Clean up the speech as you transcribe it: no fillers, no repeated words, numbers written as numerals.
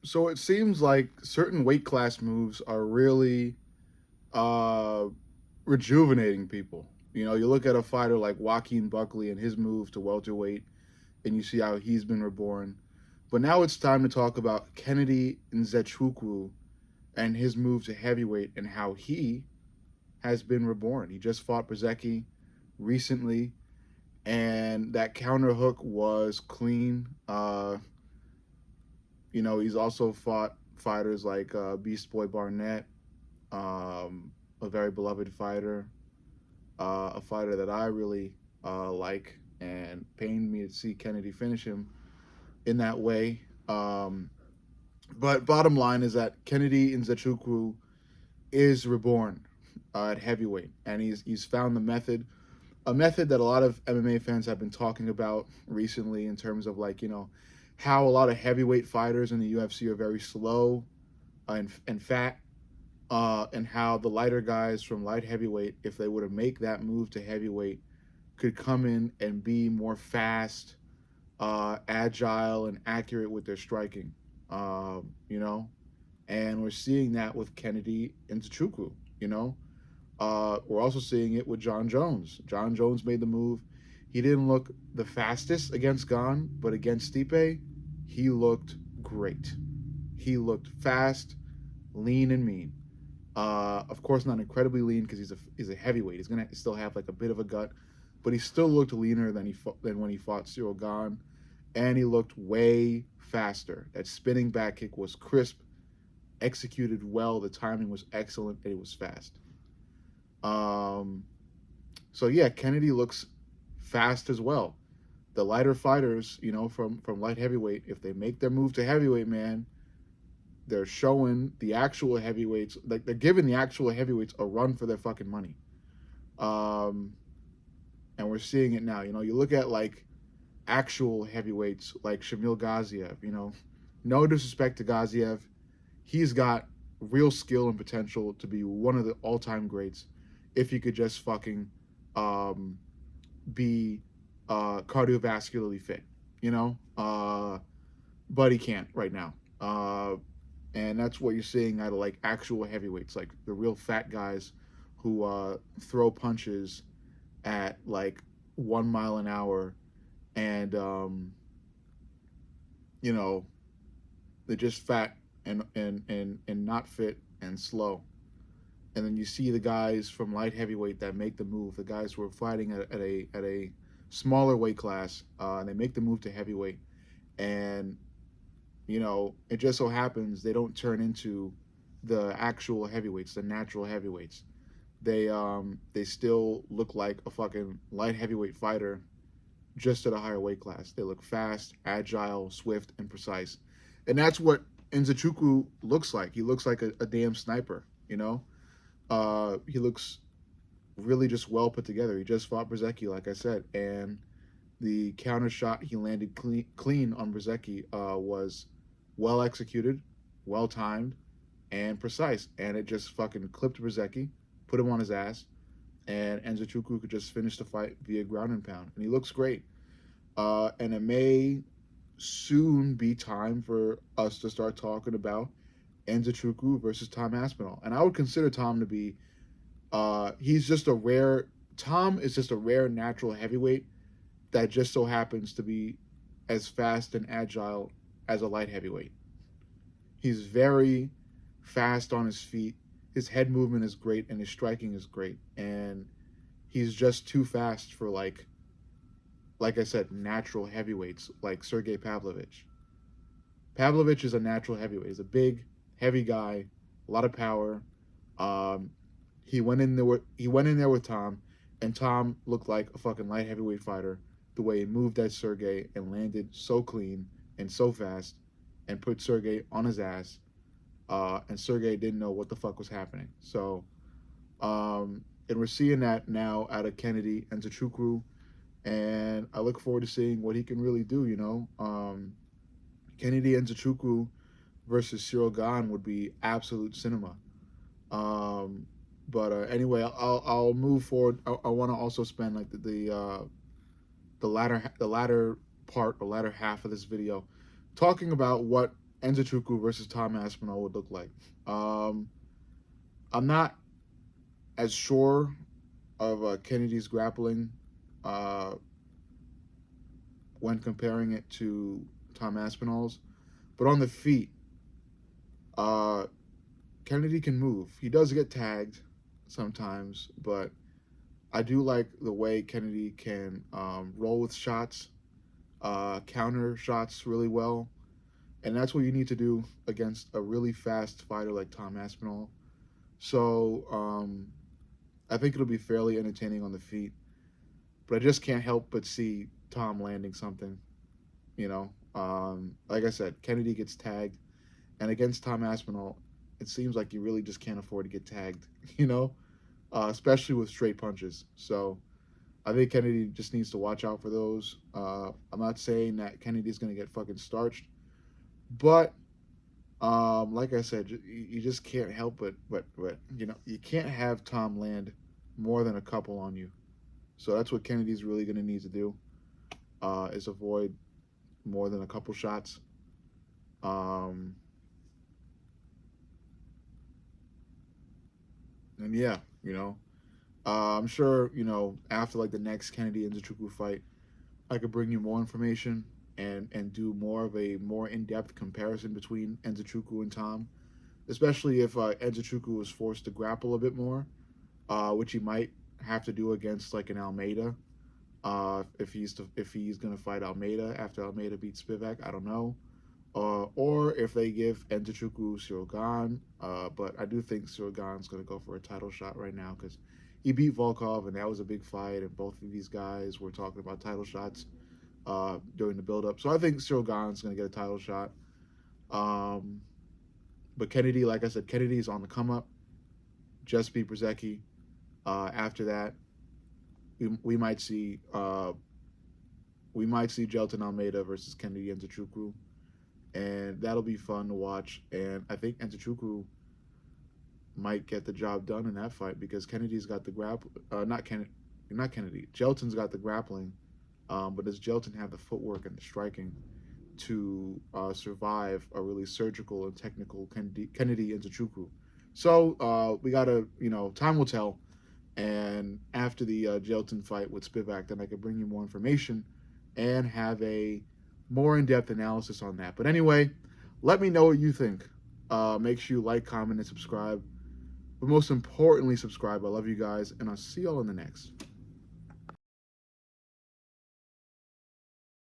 So it seems like certain weight class moves are really uh, rejuvenating people. You know, you look at a fighter like Joaquin Buckley and his move to welterweight, and you see how he's been reborn. But now it's time to talk about Kennedy Nzechukwu and his move to heavyweight and how he has been reborn. He just fought Brzezicki recently, and that counter hook was clean. He's also fought fighters like Beast Boy Barnett, a very beloved fighter, a fighter that I really like, and pained me to see Kennedy finish him in that way. But bottom line is that Kennedy Nzechukwu is reborn at heavyweight, and he's found the method, a method that a lot of MMA fans have been talking about recently in terms of like how a lot of heavyweight fighters in the UFC are very slow and fat, and how the lighter guys from light heavyweight, if they were to make that move to heavyweight, could come in and be more fast, agile, and accurate with their striking. You know, and we're seeing that with Kennedy and Nzechukwu. You know, we're also seeing it with John Jones. John Jones made the move. He didn't look the fastest against Gon, but against Stipe, he looked great. He looked fast, lean, and mean. Of course, not incredibly lean because he's a heavyweight. He's gonna still have like a bit of a gut, but he still looked leaner than when he fought Cyril Gahn, and he looked way faster. That spinning back kick was crisp, executed well. The timing was excellent, and it was fast. Um, so yeah, Kennedy looks fast as well. The lighter fighters, from light heavyweight, if they make their move to heavyweight, man, they're showing the actual heavyweights, like they're giving the actual heavyweights a run for their fucking money. Um, and we're seeing it now. You look at like actual heavyweights like Shamil Gaziev. No disrespect to Gaziev, he's got real skill and potential to be one of the all-time greats if he could just fucking um, be cardiovascularly fit. You know, but he can't right now. And that's what you're seeing out of like actual heavyweights, like the real fat guys who throw punches at like 1 mile an hour, and you know they're just fat and not fit and slow. And then you see the guys from light heavyweight that make the move, the guys who are fighting at a smaller weight class, and they make the move to heavyweight, and it just so happens they don't turn into the actual heavyweights, the natural heavyweights. They still look like a fucking light heavyweight fighter, just at a higher weight class. They look fast, agile, swift, and precise, and that's what Nzechukwu looks like. He looks like a damn sniper. He looks really just well put together. He just fought Brzezicki, like I said, and the counter shot he landed clean on Brzezicki was well executed, well timed, and precise. And it just fucking clipped Brzezicki, put him on his ass, and Nzechukwu could just finish the fight via ground and pound. And he looks great. And it may soon be time for us to start talking about Nzechukwu versus Tom Aspinall. And I would consider Tom to be, he's just a rare, Tom is just a rare natural heavyweight that just so happens to be as fast and agile as a light heavyweight. He's very fast on his feet. His head movement is great and his striking is great. And he's just too fast for like I said, natural heavyweights like Sergey Pavlovich. Pavlovich is a natural heavyweight. He's a big, heavy guy, a lot of power. Um, he went in there with Tom, and Tom looked like a fucking light heavyweight fighter. The way he moved at Sergey and landed so clean and so fast, and put Sergey on his ass. And Sergey didn't know what the fuck was happening. So, and we're seeing that now out of Kennedy and Nzechukwu, and I look forward to seeing what he can really do. Kennedy and Nzechukwu versus Cyril Gahn would be absolute cinema. Um, but anyway, I'll move forward. I want to also spend like the latter part, the latter half of this video, talking about what Nzechukwu versus Tom Aspinall would look like. Um, I'm not as sure of Kennedy's grappling uh, when comparing it to Tom Aspinall's, but on the feet, uh, Kennedy can move. He does get tagged sometimes, but I do like the way Kennedy can roll with shots, counter shots really well, and that's what you need to do against a really fast fighter like Tom Aspinall. So I think it'll be fairly entertaining on the feet, but I just can't help but see Tom landing something. You know, like I said, Kennedy gets tagged, and against Tom Aspinall, it seems like you really just can't afford to get tagged. You know, especially with straight punches. So I think Kennedy just needs to watch out for those. I'm not saying that Kennedy's going to get fucking starched, but like I said, you just can't help but you know you can't have Tom land more than a couple on you. So that's what Kennedy's really going to need to do is avoid more than a couple shots. Um, and yeah, you know, I'm sure you know after like the next Kennedy and Nzechukwu fight, I could bring you more information and do more of a more in depth comparison between Nzechukwu and Tom, especially if Nzechukwu was forced to grapple a bit more, which he might have to do against like an Almeida. If he's gonna fight Almeida after Almeida beats Spivak, I don't know. Or if they give Nzechukwu Sirogan, but I do think Sirogan's gonna go for a title shot right now because he beat Volkov and that was a big fight, and both of these guys were talking about title shots during the build-up. So I think Sirogan's gonna get a title shot. Um, but Kennedy, like I said, Kennedy's on the come up. Just beat Brzezicki. After that, we might see Gelton Almeida versus Kennedy and Nzechukwu, and that'll be fun to watch. And I think Nzechukwu might get the job done in that fight because Kennedy's got the not Kennedy. Gelton's got the grappling, but does Gelton have the footwork and the striking to survive a really surgical and technical Kennedy and Nzechukwu? So we gotta, you know, time will tell. And after the Gelton fight with Spivak, then I could bring you more information and have a more in-depth analysis on that. But anyway, let me know what you think. Make sure you like, comment, and subscribe. But most importantly, subscribe. I love you guys, and I'll see y'all in the next.